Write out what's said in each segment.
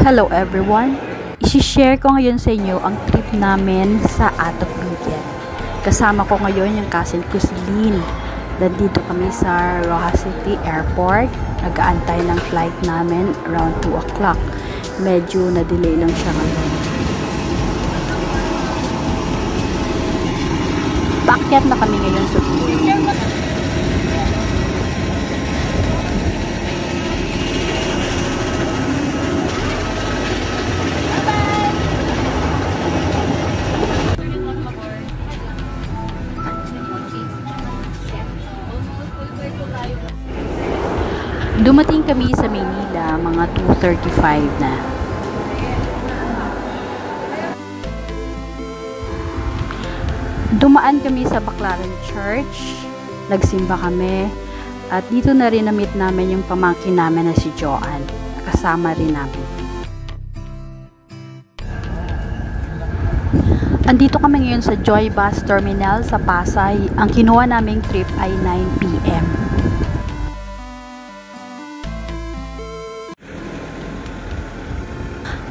Hello everyone! I-share ko ngayon sa inyo ang trip namin sa Atok Bigan. Kasama ko ngayon yung cousin ko si Lynn. Nandito kami sa Rojas City Airport. Nag-aantay ng flight namin around 2 o'clock. Medyo na-delay lang siya ngayon. Paakyat na kami ngayon sa plane. Dumating kami sa Maynila mga 2:35 na. Dumaan kami sa Baclaran Church, nagsimba kami, at dito na rin na-meet namin yung pamangkin namin na si Joanne. Kasama rin namin. Andito kami ngayon sa Joy Bus Terminal sa Pasay. Ang kinuha naming trip ay 9 PM.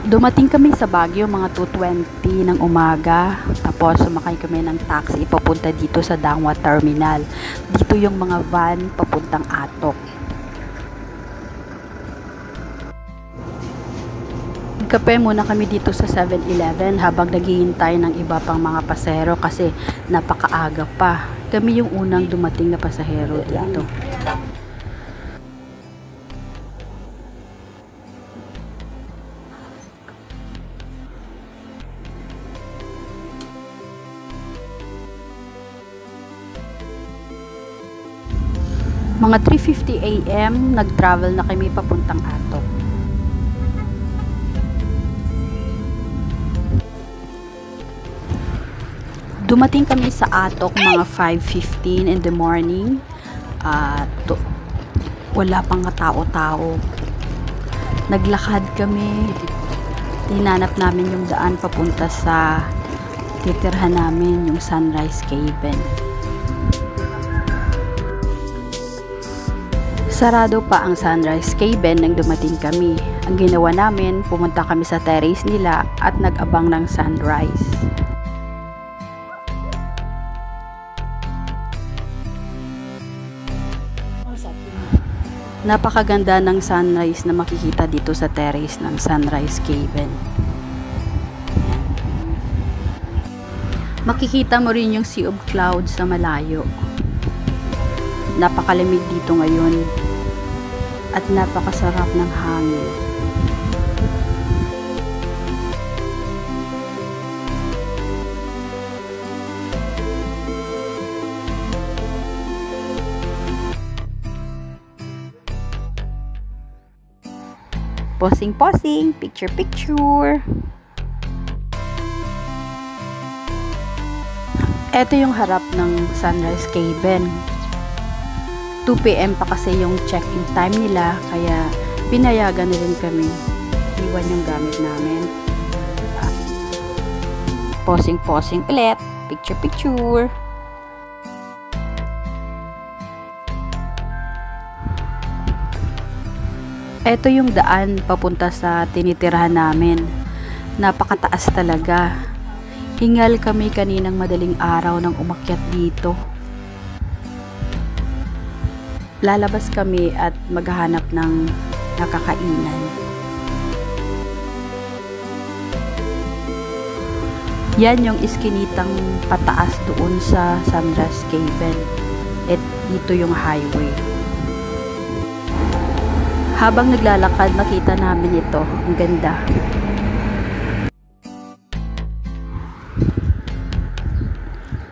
Dumating kami sa Baguio mga 2:20 ng umaga. Tapos sumakay kami ng taxi papunta dito sa Dangwa Terminal. Dito yung mga van papuntang Atok. Kape muna kami dito sa 7-Eleven habang naghihintay ng iba pang mga pasahero kasi napakaaga pa. Kami yung unang dumating na pasahero dito. Mga 3:50 AM, nag-travel na kami papuntang Atok. Dumating kami sa Atok mga 5:15 in the morning. Wala pang tao-tao. Naglakad kami. Tinanap namin yung daan papunta sa titirhan namin, yung Sunrise Cabin. Sarado pa ang Sunrise Cabin nang dumating kami. Ang ginawa namin, pumunta kami sa terrace nila at nag-abang ng sunrise. Napakaganda ng sunrise na makikita dito sa terrace ng Sunrise Cabin. Makikita mo rin yung sea of clouds sa malayo. Napakalamig dito ngayon. At napakasarap ng hangin. Posing, picture. Ito yung harap ng Sunrise Cabin. 2 PM pa kasi yung check-in time nila, kaya pinayagan na rin kami. Iwan yung gamit namin. Posing ulit. Picture. Ito yung daan papunta sa tinitirhan namin. Napakataas talaga. Hingal kami kaninang madaling araw nang umakyat dito. Lalabas kami at maghahanap ng nakakainan. Yan yung iskinitang pataas doon sa Sunrise Cabin. At dito yung highway. Habang naglalakad, nakita namin ito. Ang ganda.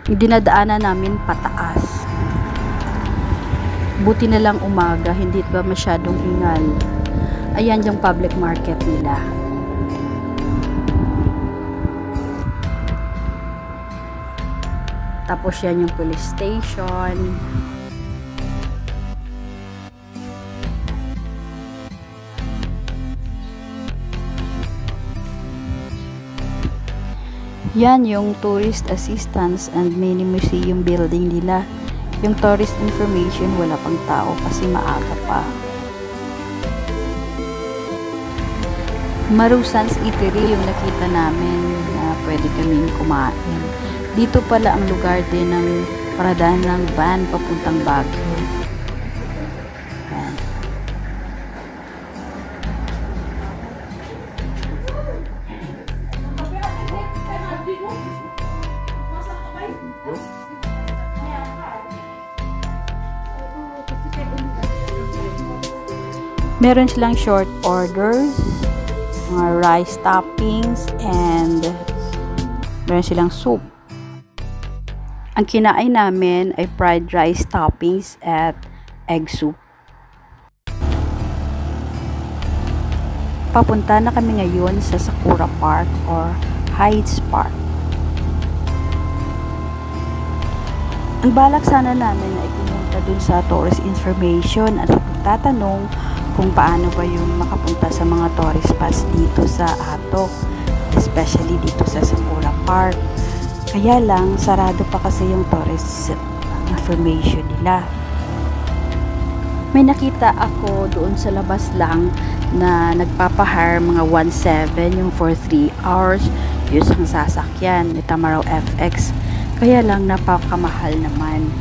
Yung dinadaanan namin pataas. Buti na lang umaga, hindi ba masyadong ingal. Ayan yung public market nila. Tapos yan yung police station. Yan yung tourist assistance and mini museum building nila. Yung tourist information, wala pang tao kasi maaga pa. Marusan's Eatery yung nakita namin na pwede kaming kumain. Dito pala ang lugar din ng paradahan ng van papuntang Baguio. Ayan. Meron silang short orders, mga rice toppings, and meron silang soup. Ang kinain namin ay fried rice toppings at egg soup. Papunta na kami ngayon sa Sakura Park or Heights Park. Ang balak sana namin ay pumunta dun sa tourist information at tatanong kung paano ba yung makapunta sa mga tourist spots dito sa Atok, especially dito sa Sakura Park. Kaya lang, sarado pa kasi yung tourist information nila. May nakita ako doon sa labas lang na nagpapahire mga 1.7 yung for 3 hours yung sasakyan ni Tamaraw FX. Kaya lang napakamahal naman.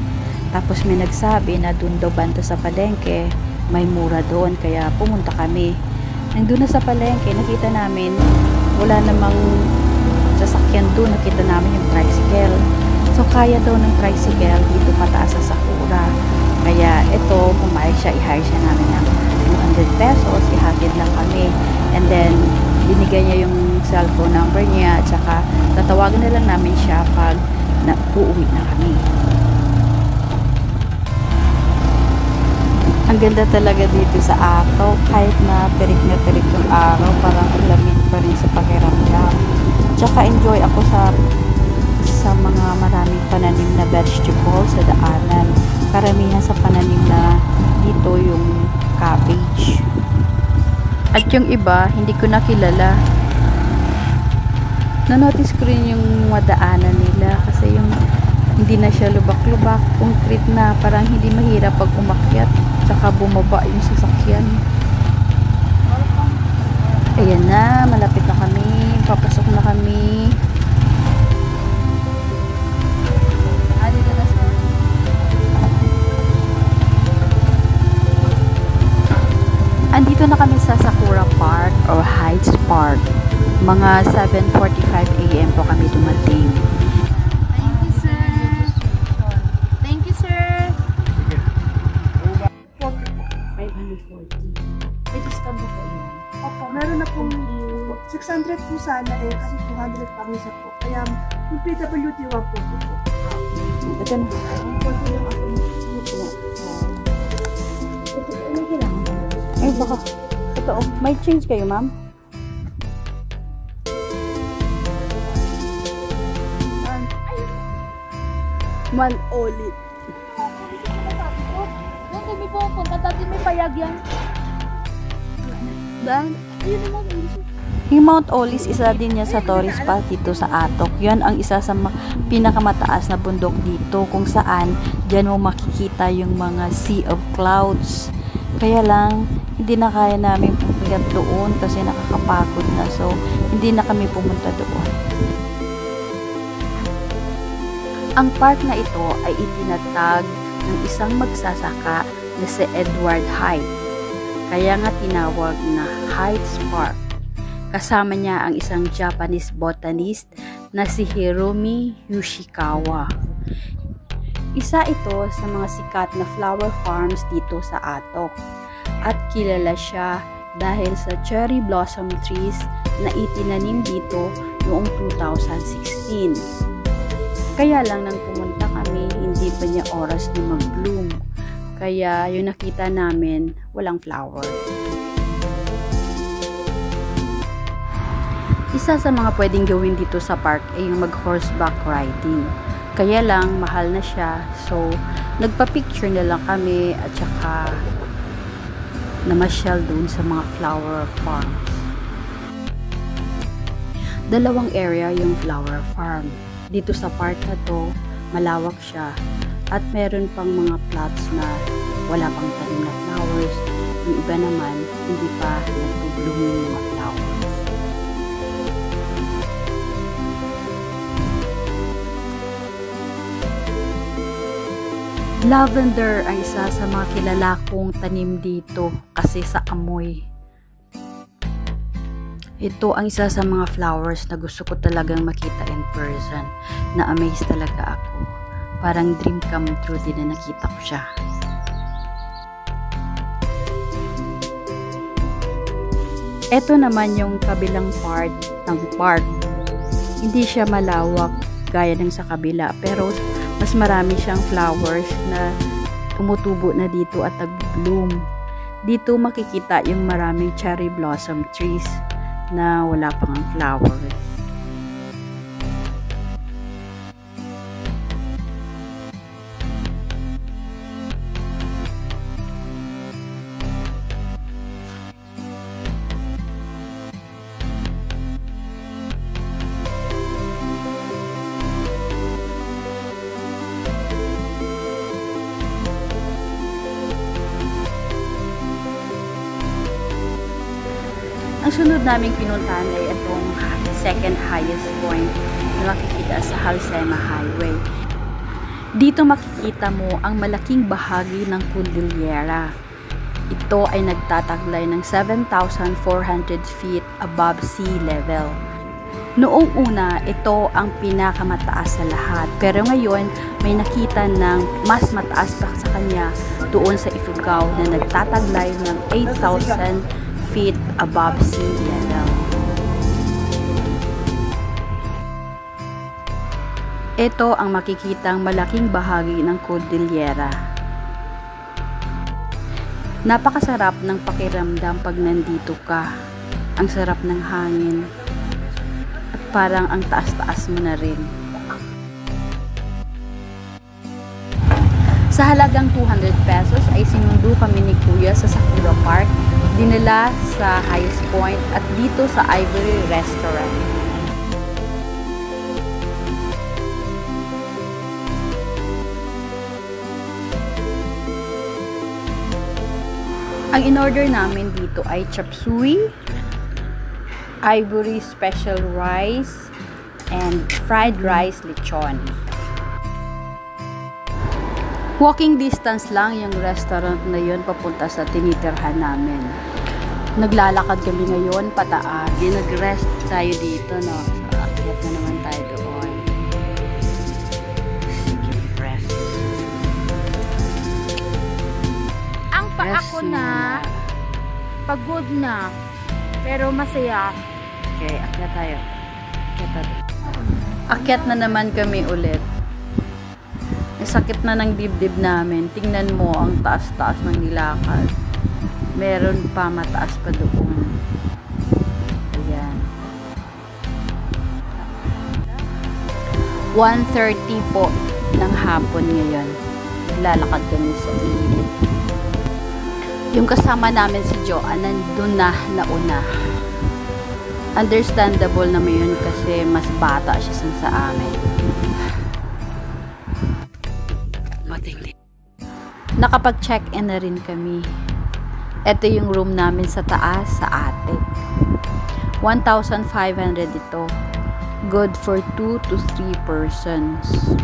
Tapos may nagsabi na doon daw banda sa palengke may mura doon, kaya pumunta kami. Nandun na sa palengke, nakita namin wala namang sasakyan doon, nakita namin yung tricycle. So kaya daw ng tricycle dito pataas sa Sakura. Kaya ito, pumayag siya, i-hire siya namin ng 200 pesos, ihatid lang kami. And then binigay niya yung cellphone number niya at saka tatawagan na lang namin siya pag uuwi na kami. Ang ganda talaga dito sa Atok, kahit na tirik yung araw, parang lamig pa rin sa pakiramdam. Tsaka enjoy ako sa mga maraming pananim na vegetables sa daanan. Karamihan sa pananim na dito yung cabbage. At yung iba, hindi ko nakilala. Na-notice ko rin yung madaanan nila kasi yung hindi na siya lubak-lubak, concrete na, parang hindi mahirap pag umakyat tsaka bumaba yung sasakyan. Ayan na, malapit na kami, papasok na kami. Dito na siya. Andito na kami sa Sakura Park or Heights Park. Mga 7:45 AM po kami dumating. May discount po yun. Opo, meron na pong 600 po sana kasi 200 pang isa po. Kaya yung PWT 1 po po. Ito na. Ay, baka. Ito, may change kayo, ma'am? Man ulit. Doon kami pupunta, dati may payag yan. Dan? Ayun naman, Yung Mount Olis, isa din yan sa tourist spot dito sa Atok. Yan ang isa sa pinakamataas na bundok dito kung saan dyan mo makikita yung mga sea of clouds. Kaya lang, hindi na kaya namin pumunta doon kasi nakakapagod na. So, hindi na kami pumunta doon. Ang park na ito ay itinatag ng isang magsasaka na si Edward Hyde. Kaya nga tinawag na Heights Park. Kasama niya ang isang Japanese botanist na si Hiromi Yoshikawa. Isa ito sa mga sikat na flower farms dito sa Atok. At kilala siya dahil sa cherry blossom trees na itinanim dito noong 2016. Kaya lang nang pumunta kami, hindi pa niya oras na mag-bloom. Kaya yung nakita namin, walang flower. Isa sa mga pwedeng gawin dito sa park ay yung mag-horseback riding. Kaya lang, mahal na siya. So, nagpa-picture na lang kami at saka namasyal doon sa mga flower farms. Dalawang area yung flower farm. Dito sa park na to, malawak siya at meron pang mga plots na wala pang tanim na flowers. Yung iba naman, hindi pa nagbo-bloom yung mga flowers. Lavender ay isa sa mga kilala kong tanim dito kasi sa amoy. Ito ang isa sa mga flowers na gusto ko talagang makita in person. Na-amaze talaga ako. Parang dream come true din na nakita ko siya. Ito naman yung kabilang part ng park. Hindi siya malawak gaya ng sa kabila, pero mas marami siyang flowers na tumutubo na dito at nag-bloom. Dito makikita yung maraming cherry blossom trees na wala pang flowers. Ang sunod naming pinuntahan ay itong second highest point na makikita sa Halsema Highway. Dito makikita mo ang malaking bahagi ng Cordillera. Ito ay nagtataglay ng 7,400 feet above sea level. Noong una, ito ang pinakamataas sa lahat. Pero ngayon, may nakita ng mas mataas pa sa kanya doon sa Ifugao na nagtataglay ng 8,000 feet above sea level. Ito ang makikitang malaking bahagi ng Cordillera. Napakasarap ng pakiramdam pag nandito ka. Ang sarap ng hangin. At parang ang taas-taas mo na rin. Sa halagang 200 pesos ay sinundo kami ni Kuya sa Sakura Park, dinala sa highest point at dito sa Ivory Restaurant. Ang in-order namin dito ay chop suey, Ivory special rice, and fried rice lechon. Walking distance lang yung restaurant na yun papunta sa tinitirhan namin. Naglalakad kami ngayon pataas. Nag-rest tayo dito, no? So, akyat na naman tayo doon. Sige, rest. Ang paa ko na, pagod na, pero masaya. Okay, akyat tayo. Akyat na naman kami ulit. Sakit na ng dibdib namin. Tingnan mo ang taas-taas ng nilakad. Meron pa mataas pa doon. Ayan. 1:30 po ng hapon ngayon. Lalakad kami sa init. Yung kasama namin si Joanne nandun na nauna. Understandable naman yun kasi mas bata siya sa amin. Nakapag-check-in na rin kami. Ito yung room namin sa taas, sa attic. 1,500 ito. Good for 2 to 3 persons.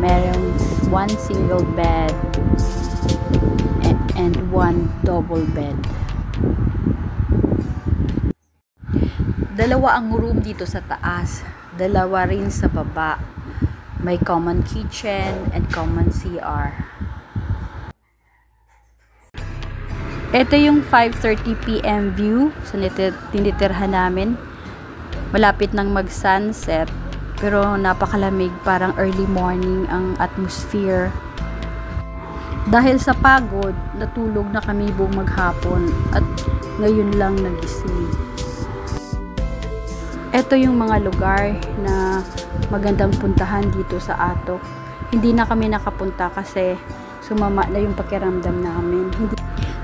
Meron 1 single bed and 1 double bed. Dalawa ang room dito sa taas. Dalawa rin sa baba. May common kitchen and common CR. Ito yung 5:30 PM view sa tinitirhan namin. Malapit nang mag-sunset, pero napakalamig, parang early morning ang atmosphere. Dahil sa pagod, natulog na kami buong maghapon at ngayon lang nagising. Ito yung mga lugar na magandang puntahan dito sa Atok. Hindi na kami nakapunta kasi sumama na yung pakiramdam namin.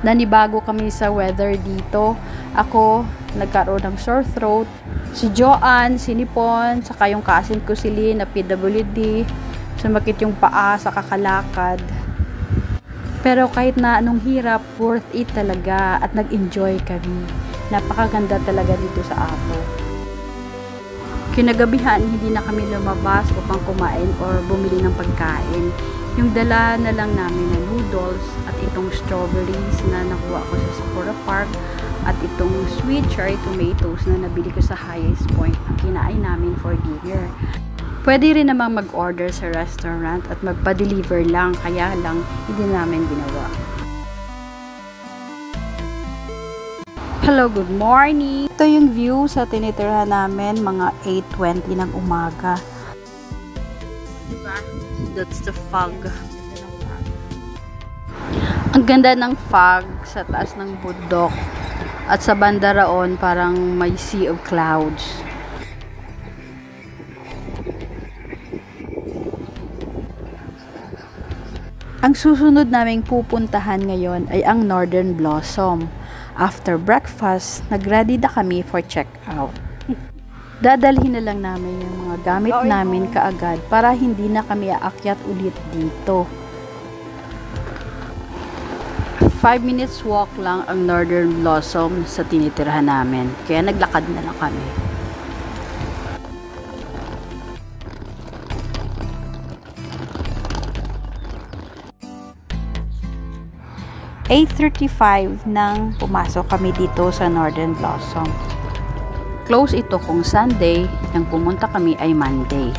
Nanibago kami sa weather dito. Ako, nagkaroon ng sore throat. Si Joanne, sinipon, saka yung cousin ko si Lynn na PWD. Sumakit yung paa sa kakalakad. Pero kahit na anong hirap, worth it talaga at nag-enjoy kami. Napakaganda talaga dito sa Atok. Kinagabihan, hindi na kami lumabas upang kumain or bumili ng pagkain. Yung dala na lang namin na noodles at itong strawberries na nakuha ko sa Sakura Park at itong sweet cherry tomatoes na nabili ko sa Highest Point ang kinain namin for dinner. Pwede rin namang mag-order sa restaurant at magpa-deliver lang, kaya lang hindi namin ginawa. Hello, good morning! Ito yung view sa tinitirhan namin mga 8:20 ng umaga. That's the fog. Ang ganda ng fog sa taas ng bundok. At sa banda raon, parang may sea of clouds. Ang susunod naming pupuntahan ngayon ay ang Northern Blossom. After breakfast, nag-ready na kami for check-out. Dadalhin na lang namin yung mga gamit namin kaagad para hindi na kami aakyat ulit dito. 5 minutes walk lang ang Northern Blossom sa tinitirhan namin. Kaya naglakad na lang kami. (8:35) nang pumasok kami dito sa Northern Blossom. Close ito kung Sunday, nang pumunta kami ay Monday.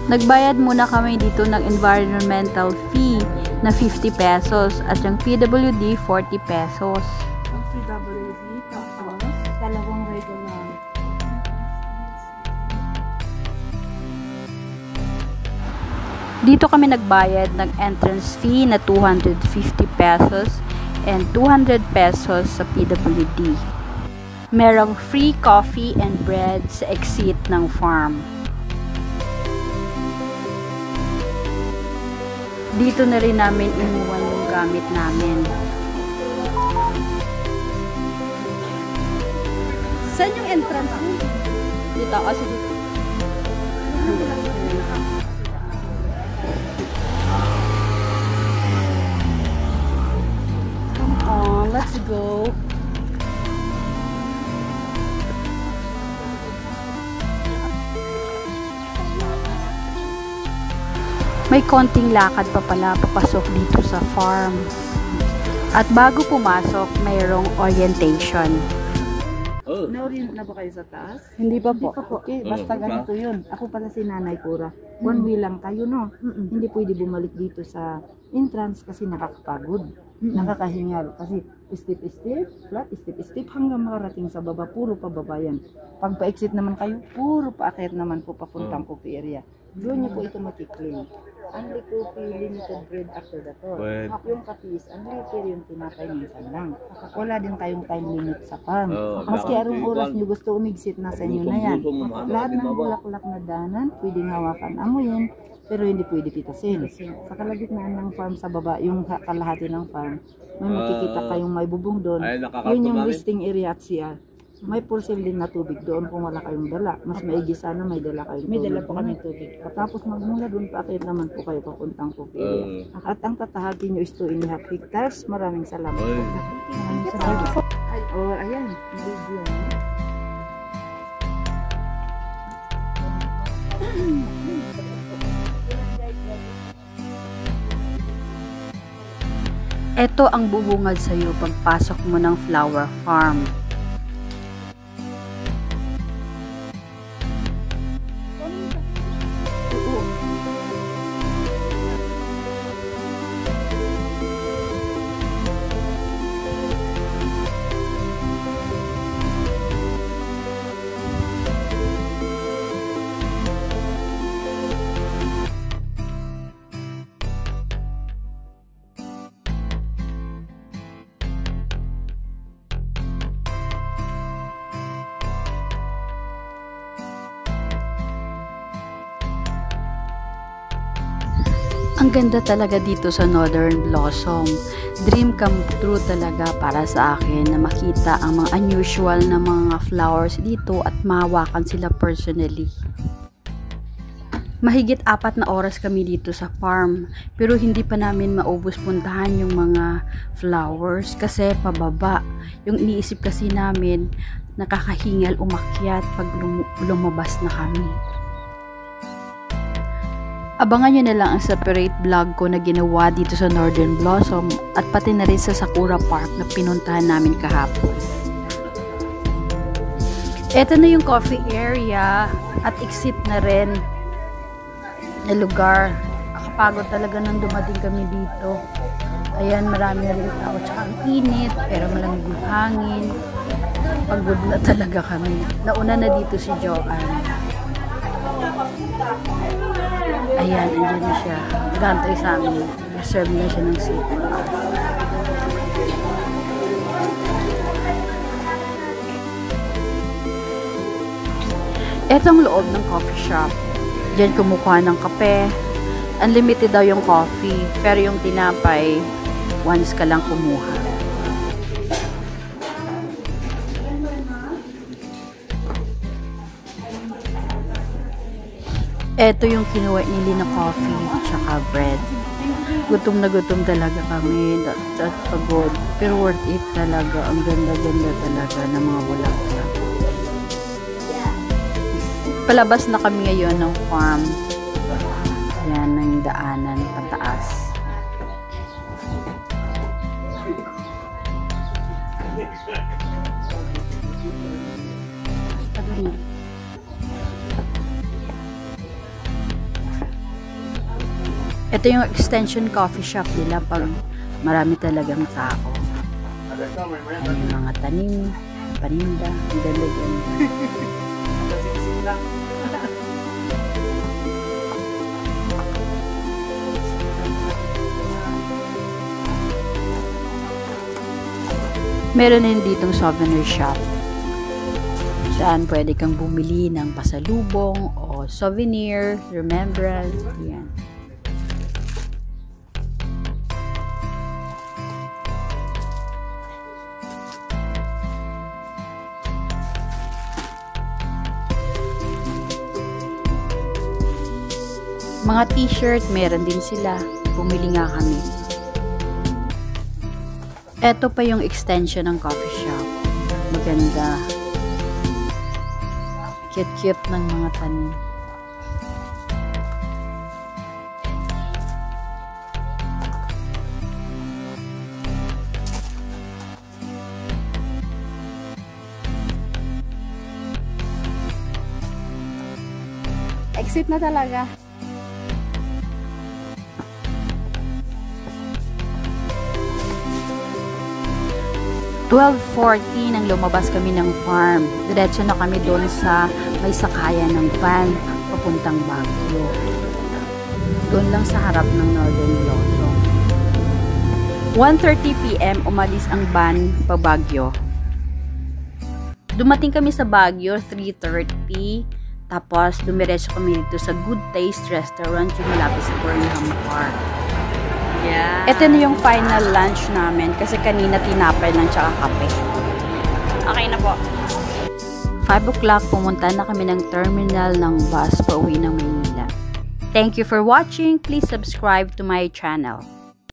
Nagbayad muna kami dito ng environmental fee na 50 pesos at yung PWD 40 pesos. Ang PWD, tapos dalawang regular. Dito kami nagbayad ng entrance fee na 250 pesos and 200 pesos sa PWD. Merong free coffee and bread sa exit ng farm. Dito na rin namin inuwan yung gamit namin. Saan yung entrance mo? Dito, kasi dito. Come on, let's go. May konting lakad pa pala papasok dito sa farm. At bago pumasok, mayroong orientation. Na-orient na ba kayo sa taas? Hindi pa po. Okay, basta ganito yun. Ako pala si Nanay Cura. One way lang kayo, no? Hindi pwede bumalik dito sa entrance kasi nakakapagod. Nakakahingal. Kasi step-step, flat, step-step, hanggang makarating sa baba. Puro pababa yan. Pag pa-exit naman kayo, puro paakyat naman po papuntang coffee area. Doon niyo po ito makiklaim. Only coffee, limited bread after the tour. Yung coffee is unlimited, yung tinapay minsan lang. Wala din kayong time limit sa farm. Maski arong oras nyo gusto umigsit, nasa inyo na yan. Lahat ng bulaklak na danan, pwedeng hawakan, amuyin, pero hindi pwede pitasin. Sa kalagitnaan ng farm sa baba, yung kalahati ng farm, may makikita kayong may bubong doon. Yun yung resting area at CR. May pulsil din na tubig doon kung wala kayong dala. Mas maigi sana may dala kayong tubig. May dala po kami tubig. Tapos magmula doon, paakit naman po kayo papuntang coffee area. At ang tatahagi nyo is 2.5 hectares. Maraming salamat po. Maraming salamat. Oh, ayan. Video. Ito ang bubungad sa iyo pagpasok mo ng flower farm. Ang ganda talaga dito sa Northern Blossom. Dream come true talaga para sa akin na makita ang mga unusual na mga flowers dito at mahawakan sila personally. Mahigit 4 na oras kami dito sa farm, pero hindi pa namin maubos puntahan yung mga flowers kasi pababa. Yung iniisip kasi namin, nakakahingal umakyat pag lumabas na kami. Abangan nyo na lang ang separate vlog ko na ginawa dito sa Northern Blossom at pati na rin sa Sakura Park na pinuntahan namin kahapon. Ito na yung coffee area at exit na rin na lugar. Nakapagod talaga nang dumating kami dito. Ayan, marami na rin tao. Tsaka ang init, pero malamig yung hangin. Pagod na talaga kami. Nauna na dito si Joanne. Ayan, andyan na siya. Gantay sa amin. Reserve na siya ng seat. Ito ang loob ng coffee shop. Diyan kumukuha ng kape. Unlimited daw yung coffee, pero yung tinapay, once ka lang kumuha. Ito yung kinuha nili na coffee, tsaka bread. Gutom na gutom talaga kami, at pagod. Pero worth it talaga. Ang ganda-ganda talaga ng mga bulaklak. Palabas na kami ngayon ng farm. Yan ang daanan pataas. Ito yung extension coffee shop nila pag marami talagang tao. Ayan yung mga tanim, paninda, ang ganda-ganda. Meron din ditong souvenir shop saan pwede kang bumili ng pasalubong o souvenir, remembrance, yan. Mga t-shirt, meron din sila. Bumili nga kami. Ito pa yung extension ng coffee shop. Maganda. Cute-cute ng mga tanim. Exit na talaga. 12:40 nang lumabas kami ng farm. Diretso na kami doon sa may sakayan ng van papuntang Baguio. Doon lang sa harap ng Northern Blossom. 1:30 PM umalis ang van pa Baguio. Dumating kami sa Baguio 3:30. Tapos dumiretso kami dito sa Good Taste Restaurant yung malapit sa Burnham Park. Yeah. Ito na yung final lunch namin kasi kanina tinapay lang tsaka kape. Okay na po. 5 o'clock pumunta na kami ng terminal ng bus pauwi ng Maynila. Thank you for watching. Please subscribe to my channel.